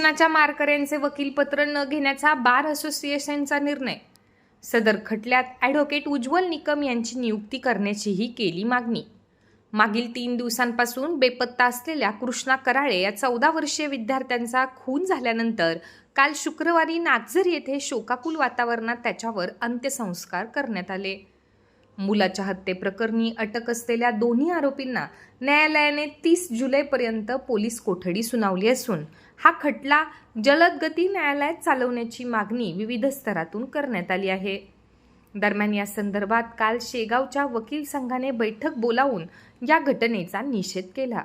कृष्णाच्या मारकऱ्यांचे वकीलपत्र न घेण्याचा बार असोसिएशनचा निर्णय। सदर खटल्यात ॲडव्होकेट उज्ज्वल निकम यांची नियुक्ती करण्याचीही केली मागणी। मागील 3 दिवसांपासून बेपत्ता असलेल्या कृष्णा कराळे या 14 वर्षीय विद्यार्थ्यांचा खून झाल्यानंतर काल शुक्रवारी नागझर येथे शोकाकुल वातावरणात त्याच्यावर अंत्यसंस्कार करण्यात आले। मुलाच्या हत्येप्रकरणी अटक असलेल्या दोन्ही आरोपींना न्यायालयाने 30 जुलैपर्यंत पोलीस कोठडी सुनावली असून हा खटला जलद गती न्यायालयात चालवण्याची मागणी विविध स्तरातून करण्यात आली आहे। दरम्यान या संदर्भात काल शेगावच्या वकील संघाने बैठक बोलावून या घटनेचा निषेध केला।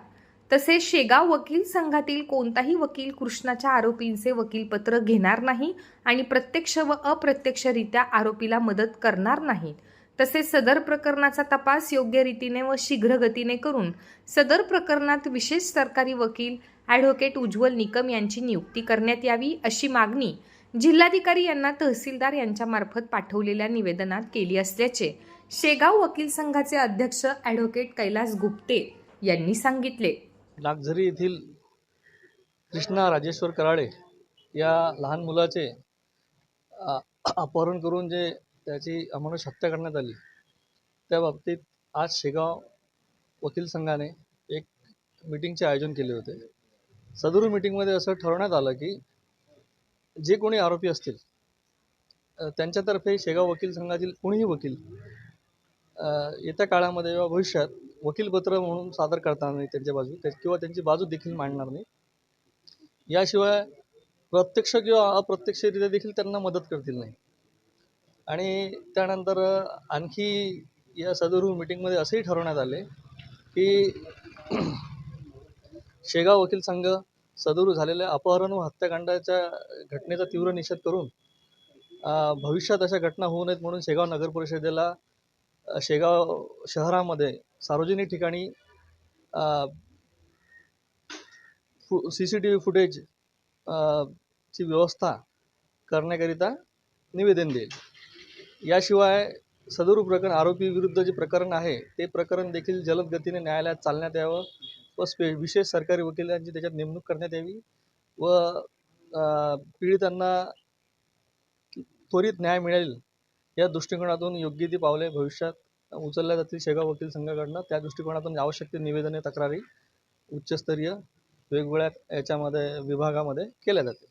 तसेच शेगाव वकील संघातील कोणताही वकील कृष्णाच्या आरोपींचे वकीलपत्र घेणार नाही आणि प्रत्यक्ष व अप्रत्यक्षरित्या आरोपीला मदत करणार नाही। तसेच सदर प्रकरणाचा तपास योग्य रीतीने व शीघ्र गतीने करून सदर प्रकरणात विशेष सरकारी वकील ॲडव्होकेट उज्ज्वल निकम यांची नियुक्ती करण्यात यावी अशी मागणी जिल्हाधिकारी यांना तहसीलदार यांच्यामार्फत पाठवलेल्या निवेदनात केली असल्याचे शेगाव वकील संघाचे अध्यक्ष ॲडव्होकेट कैलास गुप्ते यांनी सांगितले। नागझरी येथील कृष्णा राजेश्वर कराळे या लहान मुलाचे अपहरण करून जे त्याची अमानुष हत्या करण्यात आली, त्या बाबतीत आज शेगाव वकील संघाने एक मीटिंगचे आयोजन केले होते। सदर मीटिंगमध्ये असं ठरवण्यात आलं की जे कोणी आरोपी असतील त्यांच्यातर्फे शेगाव वकील संघातील कोणीही वकील येत्या काळामध्ये किंवा भविष्यात वकीलपत्र म्हणून सादर करणार नाही त्यांच्या बाजू किंवा त्यांची बाजू देखील मांडणार नाही। याशिवाय प्रत्यक्ष किंवा अप्रत्यक्षरित्या देखील त्यांना मदत करतील नाही। आणि त्यानंतर आणखी या सदर मीटिंगमध्ये असंही ठरवण्यात आले की शेगाव वकील संघ सदर झालेल्या अपहरण व हत्याकांडाच्या घटनेचा तीव्र निषेध करून भविष्यात अशा घटना होऊ नयेत म्हणून शेगाव नगर परिषदेला शेगाव शहरामध्ये सार्वजनिक ठिकाणी CCTV फुटेज ची व्यवस्था करण्याकरिता निवेदन देईल। याशिवाय सदर प्रकरण आरोपी विरुद्ध जे प्रकरण आहे ते प्रकरण देखील जलद गतीने न्यायालयात चालण्यात यावं व विशेष सरकारी वकिलांची त्याच्यात नेमणूक करण्यात यावी व पीडितांना त्वरित न्याय मिळेल या दृष्टिकोनातून योग्य ती पावले भविष्यात उचलल्या जातील शेगाव वकील संघाकडून। त्या दृष्टिकोनातून आवश्यक ते निवेदने तक्रारी उच्चस्तरीय वेगवेगळ्या याच्यामध्ये विभागामध्ये केल्या जातील।